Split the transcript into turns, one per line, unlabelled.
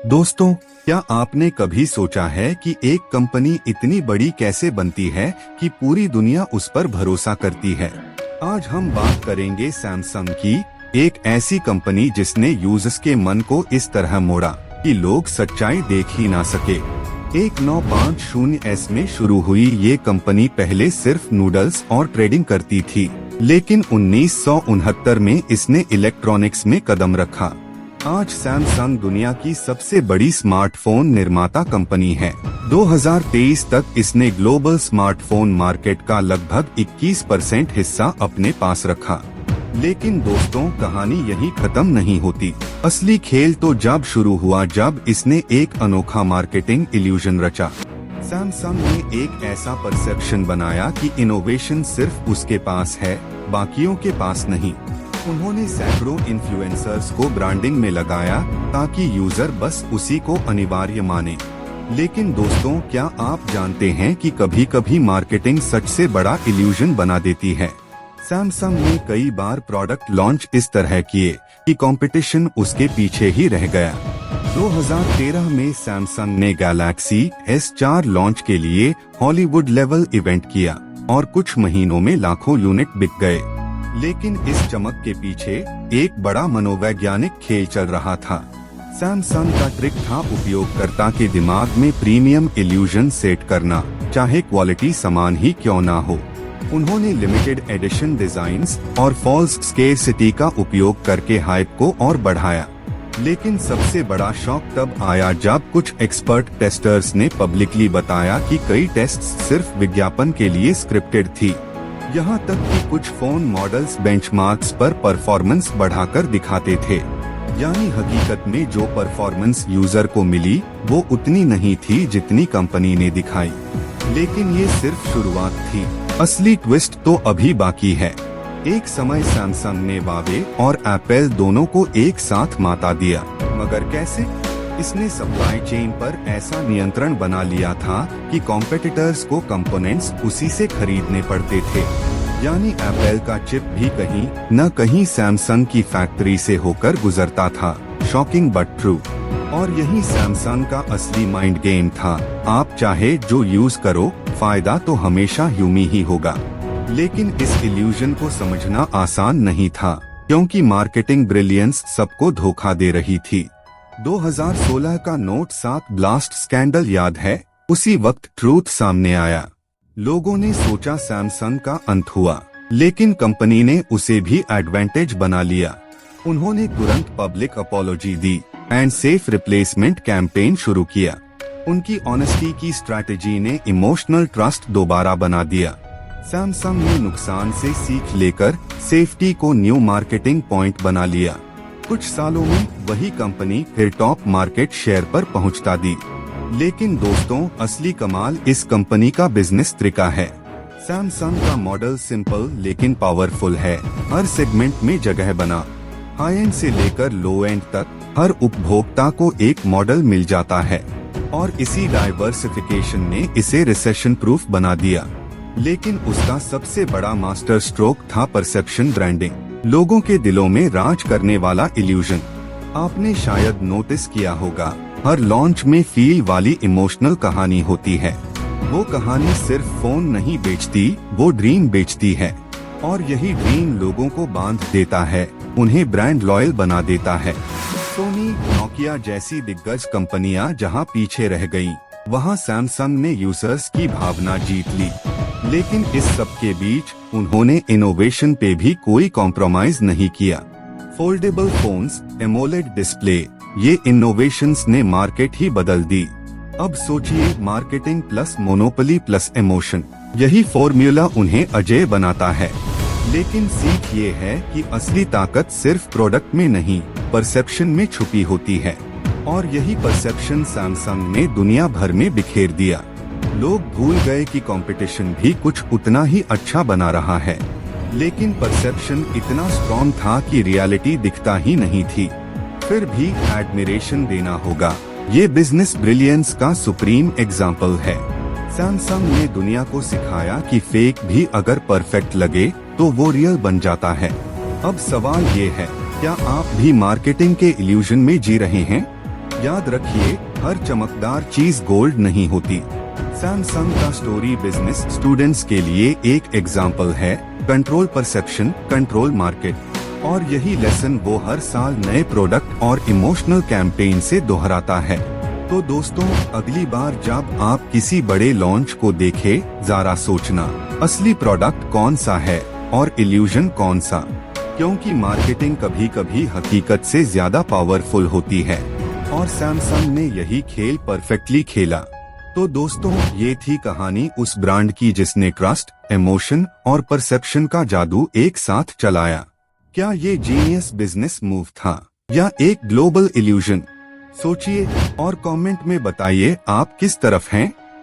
दोस्तों, क्या आपने कभी सोचा है कि एक कंपनी इतनी बड़ी कैसे बनती है कि पूरी दुनिया उस पर भरोसा करती है। आज हम बात करेंगे सैमसंग की, एक ऐसी कंपनी जिसने यूजर्स के मन को इस तरह मोड़ा कि लोग सच्चाई देख ही ना सके। 1950 में शुरू हुई ये कंपनी पहले सिर्फ नूडल्स और ट्रेडिंग करती थी, लेकिन 1969 में इसने इलेक्ट्रॉनिक्स में कदम रखा। आज सैमसंग दुनिया की सबसे बड़ी स्मार्टफोन निर्माता कंपनी है। 2023 तक इसने ग्लोबल स्मार्टफोन मार्केट का लगभग 21% हिस्सा अपने पास रखा। लेकिन दोस्तों, कहानी यही खत्म नहीं होती। असली खेल तो जब शुरू हुआ जब इसने एक अनोखा मार्केटिंग इल्यूजन रचा। सैमसंग ने एक ऐसा परसेप्शन बनाया कि इनोवेशन सिर्फ उसके पास है, बाकियों के पास नहीं। उन्होंने सैकड़ों इन्फ्लुएंसर्स को ब्रांडिंग में लगाया ताकि यूजर बस उसी को अनिवार्य माने। लेकिन दोस्तों, क्या आप जानते हैं कि कभी कभी मार्केटिंग सच से बड़ा इल्यूजन बना देती है। सैमसंग ने कई बार प्रोडक्ट लॉन्च इस तरह किए कि कंपटीशन उसके पीछे ही रह गया। 2013 में सैमसंग ने गैलेक्सी S4 लॉन्च के लिए हॉलीवुड लेवल इवेंट किया और कुछ महीनों में लाखों यूनिट बिक गए। लेकिन इस चमक के पीछे एक बड़ा मनोवैज्ञानिक खेल चल रहा था। सैमसंग का ट्रिक था उपयोगकर्ता के दिमाग में प्रीमियम इल्यूजन सेट करना, चाहे क्वालिटी समान ही क्यों ना हो। उन्होंने लिमिटेड एडिशन डिजाइन्स और फॉल्स स्केरसिटी का उपयोग करके हाइप को और बढ़ाया। लेकिन सबसे बड़ा शॉक तब आया जब कुछ एक्सपर्ट टेस्टर्स ने पब्लिकली बताया कि कई टेस्ट्स सिर्फ विज्ञापन के लिए स्क्रिप्टेड थी। यहाँ तक कि कुछ फोन मॉडल्स बेंचमार्क्स पर परफॉर्मेंस बढ़ाकर दिखाते थे, यानी हकीकत में जो परफॉर्मेंस यूजर को मिली वो उतनी नहीं थी जितनी कंपनी ने दिखाई। लेकिन ये सिर्फ शुरुआत थी, असली ट्विस्ट तो अभी बाकी है। एक समय सैमसंग ने वावे और एप्पल दोनों को एक साथ माता दिया, मगर कैसे? इसने सप्लाई चेन पर ऐसा नियंत्रण बना लिया था कि कॉम्पिटिटर्स को कंपोनेंट्स उसी से खरीदने पड़ते थे। यानी एप्पल का चिप भी कहीं न कहीं सैमसंग की फैक्ट्री से होकर गुजरता था। Shocking but true. और यही सैमसंग का असली माइंड गेम था। आप चाहे जो यूज करो, फायदा तो हमेशा ह्यूमी ही होगा। लेकिन इस इल्यूजन को समझना आसान नहीं था, क्योंकि मार्केटिंग ब्रिलियंस सबको धोखा दे रही थी। 2016 का नोट 7 ब्लास्ट स्कैंडल याद है? उसी वक्त ट्रूथ सामने आया। लोगों ने सोचा सैमसंग का अंत हुआ, लेकिन कंपनी ने उसे भी एडवांटेज बना लिया। उन्होंने तुरंत public apology the and safe replacement campaign शुरू किया। उनकी ऑनेस्टी की स्ट्रैटेजी ने इमोशनल ट्रस्ट दोबारा बना दिया। सैमसंग ने नुकसान से सीख लेकर सेफ्टी को न्यू मार्केटिंग पॉइंट बना लिया। कुछ सालों में वही कंपनी फिर टॉप मार्केट शेयर पर पहुंचता दी। लेकिन दोस्तों, असली कमाल इस कंपनी का बिजनेस तरीका है। सैमसंग का मॉडल सिंपल लेकिन पावरफुल है। हर सेगमेंट में जगह बना। हाई एंड से लेकर लो एंड तक हर उपभोक्ता को एक मॉडल मिल जाता है, और इसी डाइवर्सिफिकेशन ने इसे रिसेशन प्रूफ बना दिया। लेकिन उसका सबसे बड़ा मास्टर स्ट्रोक था परसेप्शन ब्रांडिंग, लोगों के दिलों में राज करने वाला इल्यूजन। आपने शायद नोटिस किया होगा, हर लॉन्च में फील वाली इमोशनल कहानी होती है। वो कहानी सिर्फ फोन नहीं बेचती, वो ड्रीम बेचती है। और यही ड्रीम लोगों को बांध देता है, उन्हें ब्रांड लॉयल बना देता है। सोनी, नोकिया जैसी दिग्गज कंपनियां जहां पीछे रह गईं, वहां सैमसंग ने यूजर्स की भावना जीत ली। लेकिन इस सब के बीच उन्होंने इनोवेशन पे भी कोई कॉम्प्रोमाइज नहीं किया। फोल्डेबल फोन्स, एमोलेड डिस्प्ले, ये इनोवेशंस ने मार्केट ही बदल दी। अब सोचिए, marketing plus monopoly plus emotion, यही फॉर्मूला उन्हें अजेय बनाता है। लेकिन सीख ये है कि असली ताकत सिर्फ प्रोडक्ट में नहीं, परसेप्शन में छुपी होती है। और यही परसेप्शन सैमसंग ने दुनिया भर में बिखेर दिया। लोग भूल गए कि कंपटीशन भी कुछ उतना ही अच्छा बना रहा है। लेकिन परसेप्शन इतना स्ट्रॉन्ग था कि रियलिटी दिखता ही नहीं थी। फिर भी एडमिरेशन देना होगा, ये बिजनेस ब्रिलियंस का सुप्रीम एग्जाम्पल है। सैमसंग ने दुनिया को सिखाया कि फेक भी अगर परफेक्ट लगे तो वो रियल बन जाता है। अब सवाल ये है, क्या आप भी मार्केटिंग के इल्यूजन में जी रहे हैं, याद रखिए, हर चमकदार चीज गोल्ड नहीं होती। सैमसंग का स्टोरी बिजनेस स्टूडेंट्स के लिए एक एग्जाम्पल है। Control perception, control market. और यही लेसन वो हर साल नए प्रोडक्ट और इमोशनल कैंपेन से दोहराता है। तो दोस्तों, अगली बार जब आप किसी बड़े लॉन्च को देखें, जरा सोचना असली प्रोडक्ट कौन सा है और इल्यूजन कौन सा, क्योंकि मार्केटिंग कभी कभी हकीकत से ज्यादा पावरफुल होती है। और सैमसंग ने यही खेल परफेक्टली खेला। तो दोस्तों, ये थी कहानी उस ब्रांड की जिसने ट्रस्ट, इमोशन और परसेप्शन का जादू एक साथ चलाया। क्या ये जीनियस बिजनेस मूव था या एक ग्लोबल इल्यूजन? सोचिए और कमेंट में बताइए आप किस तरफ हैं।